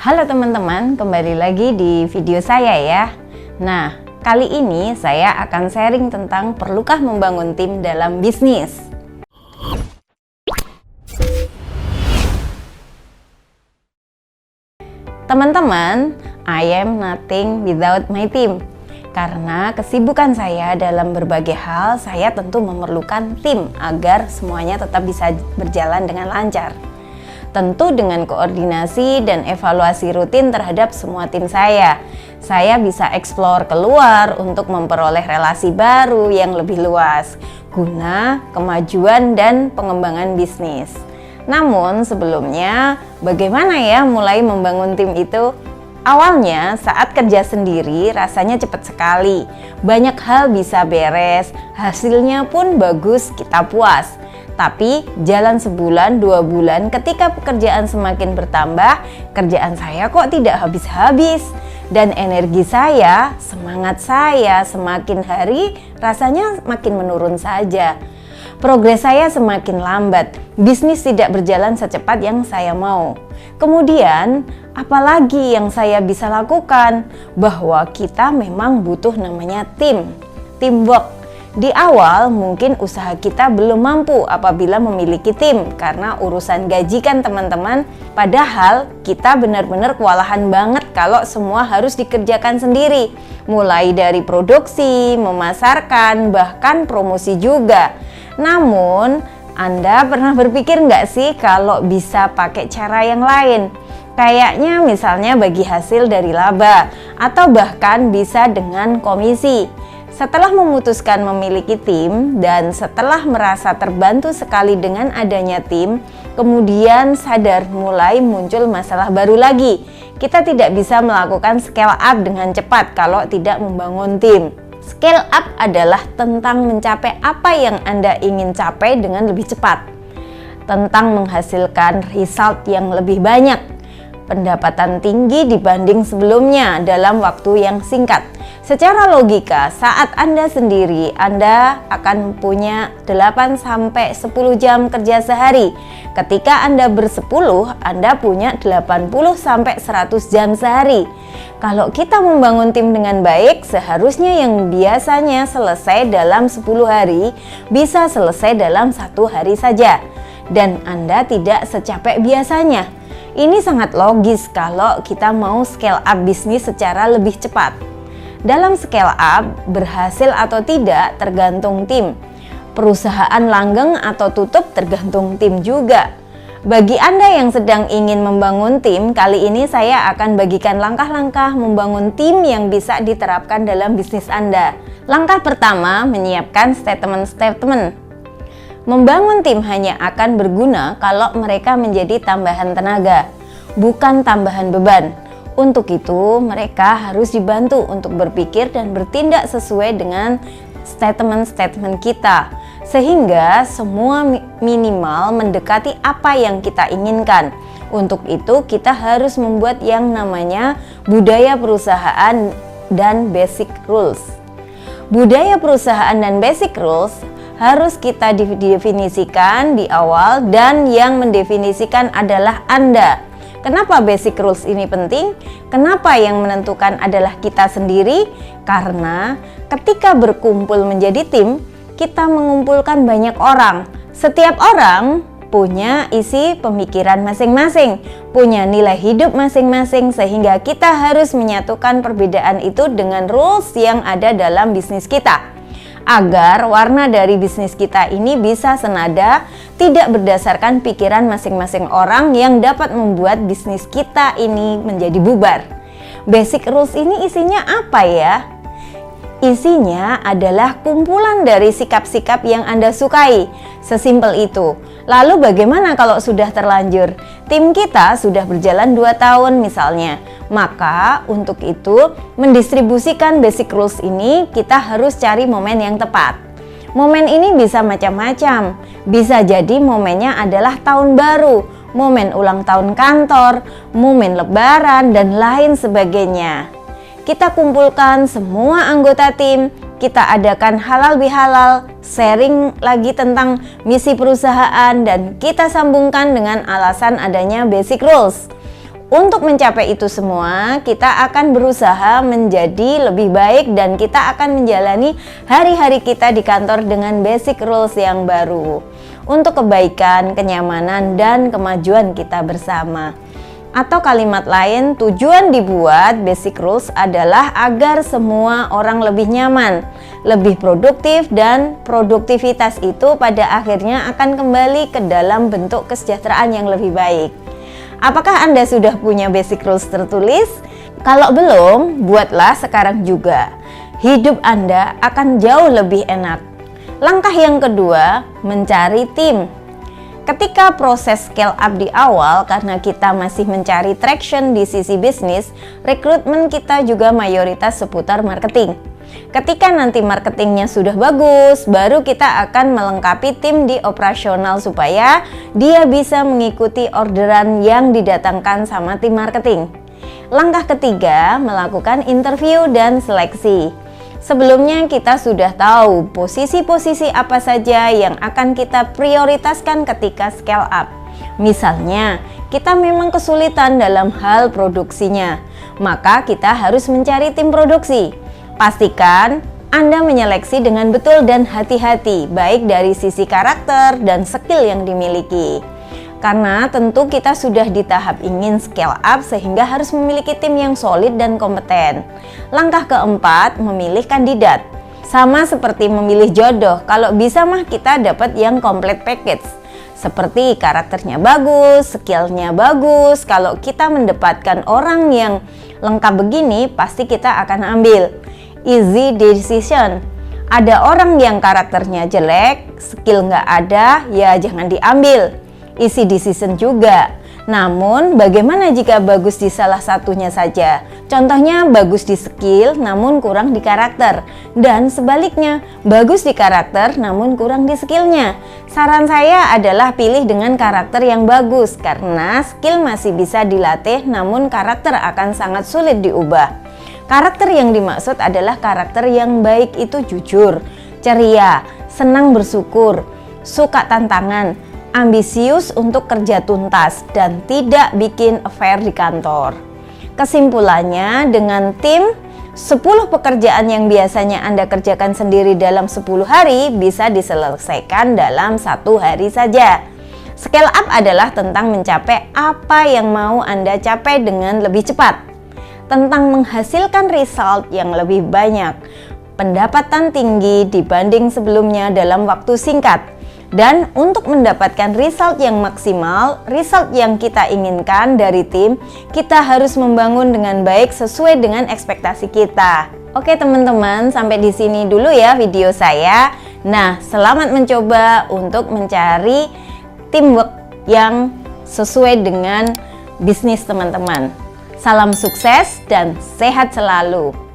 Halo teman-teman, kembali lagi di video saya ya. Nah, kali ini saya akan sharing tentang perlukah membangun tim dalam bisnis. Teman-teman, I am nothing without my team. Karena kesibukan saya dalam berbagai hal, saya tentu memerlukan tim agar semuanya tetap bisa berjalan dengan lancar. Tentu dengan koordinasi dan evaluasi rutin terhadap semua tim saya bisa eksplor keluar untuk memperoleh relasi baru yang lebih luas guna kemajuan dan pengembangan bisnis. Namun sebelumnya, bagaimana ya mulai membangun tim itu? Awalnya saat kerja sendiri rasanya cepat sekali, banyak hal bisa beres, hasilnya pun bagus, kita puas. Tapi jalan sebulan, 2 bulan ketika pekerjaan semakin bertambah, kerjaan saya kok tidak habis-habis. Dan energi saya, semangat saya semakin hari rasanya makin menurun saja. Progres saya semakin lambat, bisnis tidak berjalan secepat yang saya mau. Kemudian, apalagi yang saya bisa lakukan? Bahwa kita memang butuh namanya teamwork. Di awal mungkin usaha kita belum mampu apabila memiliki tim karena urusan gaji kan teman-teman. Padahal kita benar-benar kewalahan banget kalau semua harus dikerjakan sendiri. Mulai dari produksi, memasarkan, bahkan promosi juga. Namun, Anda pernah berpikir nggak sih kalau bisa pakai cara yang lain? Kayaknya misalnya bagi hasil dari laba atau bahkan bisa dengan komisi. Setelah memutuskan memiliki tim dan setelah merasa terbantu sekali dengan adanya tim, kemudian sadar mulai muncul masalah baru lagi. Kita tidak bisa melakukan scale up dengan cepat kalau tidak membangun tim. Scale up adalah tentang mencapai apa yang Anda ingin capai dengan lebih cepat. Tentang menghasilkan result yang lebih banyak, pendapatan tinggi dibanding sebelumnya dalam waktu yang singkat. Secara logika, saat Anda sendiri, Anda akan punya 8-10 jam kerja sehari. Ketika Anda bersepuluh, Anda punya 80-100 jam sehari. Kalau kita membangun tim dengan baik, seharusnya yang biasanya selesai dalam 10 hari, bisa selesai dalam 1 hari saja. Dan Anda tidak secapek biasanya. Ini sangat logis kalau kita mau scale up bisnis secara lebih cepat. Dalam scale up, berhasil atau tidak tergantung tim. Perusahaan langgeng atau tutup tergantung tim juga. Bagi Anda yang sedang ingin membangun tim, kali ini saya akan bagikan langkah-langkah membangun tim yang bisa diterapkan dalam bisnis Anda. Langkah pertama, menyiapkan statement-statement. Membangun tim hanya akan berguna kalau mereka menjadi tambahan tenaga, bukan tambahan beban. Untuk itu, mereka harus dibantu untuk berpikir dan bertindak sesuai dengan statement-statement kita, sehingga semua minimal mendekati apa yang kita inginkan. Untuk itu, kita harus membuat yang namanya budaya perusahaan dan basic rules. Budaya perusahaan dan basic rules harus kita definisikan di awal, dan yang mendefinisikan adalah Anda. Kenapa basic rules ini penting? Kenapa yang menentukan adalah kita sendiri? Karena ketika berkumpul menjadi tim, kita mengumpulkan banyak orang. Setiap orang punya isi pemikiran masing-masing, punya nilai hidup masing-masing, sehingga kita harus menyatukan perbedaan itu dengan rules yang ada dalam bisnis kita. Agar warna dari bisnis kita ini bisa senada, tidak berdasarkan pikiran masing-masing orang yang dapat membuat bisnis kita ini menjadi bubar. Basic rules ini isinya apa ya? Isinya adalah kumpulan dari sikap-sikap yang Anda sukai. Sesimpel itu. Lalu bagaimana kalau sudah terlanjur? Tim kita sudah berjalan 2 tahun misalnya. Maka untuk itu mendistribusikan basic rules ini kita harus cari momen yang tepat. Momen ini bisa macam-macam. Bisa jadi momennya adalah tahun baru, momen ulang tahun kantor, momen lebaran, dan lain sebagainya. Kita kumpulkan semua anggota tim, kita adakan halal bihalal, sharing lagi tentang misi perusahaan, dan kita sambungkan dengan alasan adanya basic rules. Untuk mencapai itu semua, kita akan berusaha menjadi lebih baik dan kita akan menjalani hari-hari kita di kantor dengan basic rules yang baru untuk kebaikan, kenyamanan, dan kemajuan kita bersama. Atau kalimat lain, tujuan dibuat basic rules adalah agar semua orang lebih nyaman, lebih produktif, dan produktivitas itu pada akhirnya akan kembali ke dalam bentuk kesejahteraan yang lebih baik. Apakah Anda sudah punya basic rules tertulis? Kalau belum, buatlah sekarang juga. Hidup Anda akan jauh lebih enak. Langkah yang kedua, mencari tim. Ketika proses scale up di awal, karena kita masih mencari traction di sisi bisnis, rekrutmen kita juga mayoritas seputar marketing. Ketika nanti marketingnya sudah bagus, baru kita akan melengkapi tim di operasional supaya dia bisa mengikuti orderan yang didatangkan sama tim marketing. Langkah ketiga, melakukan interview dan seleksi. Sebelumnya kita sudah tahu posisi-posisi apa saja yang akan kita prioritaskan ketika scale up. Misalnya, kita memang kesulitan dalam hal produksinya, maka kita harus mencari tim produksi. Pastikan Anda menyeleksi dengan betul dan hati-hati, baik dari sisi karakter dan skill yang dimiliki. Karena tentu kita sudah di tahap ingin scale up sehingga harus memiliki tim yang solid dan kompeten. Langkah keempat, memilih kandidat. Sama seperti memilih jodoh, kalau bisa mah kita dapat yang complete package. Seperti karakternya bagus, skillnya bagus. Kalau kita mendapatkan orang yang lengkap begini, pasti kita akan ambil. Easy decision. Ada orang yang karakternya jelek, skill nggak ada, ya jangan diambil. Easy decision juga. Namun bagaimana jika bagus di salah satunya saja? Contohnya bagus di skill namun kurang di karakter. Dan sebaliknya, bagus di karakter namun kurang di skillnya. Saran saya adalah pilih dengan karakter yang bagus karena skill masih bisa dilatih namun karakter akan sangat sulit diubah. Karakter yang dimaksud adalah karakter yang baik itu jujur, ceria, senang bersyukur, suka tantangan, ambisius untuk kerja tuntas, dan tidak bikin affair di kantor. Kesimpulannya, dengan tim, 10 pekerjaan yang biasanya Anda kerjakan sendiri dalam 10 hari bisa diselesaikan dalam 1 hari saja. Scale up adalah tentang mencapai apa yang mau Anda capai dengan lebih cepat. Tentang menghasilkan result yang lebih banyak, pendapatan tinggi dibanding sebelumnya dalam waktu singkat. Dan untuk mendapatkan result yang maksimal, result yang kita inginkan dari tim, kita harus membangun dengan baik sesuai dengan ekspektasi kita. Oke teman-teman, sampai di sini dulu ya video saya. Nah, selamat mencoba untuk mencari teamwork yang sesuai dengan bisnis teman-teman. Salam sukses dan sehat selalu.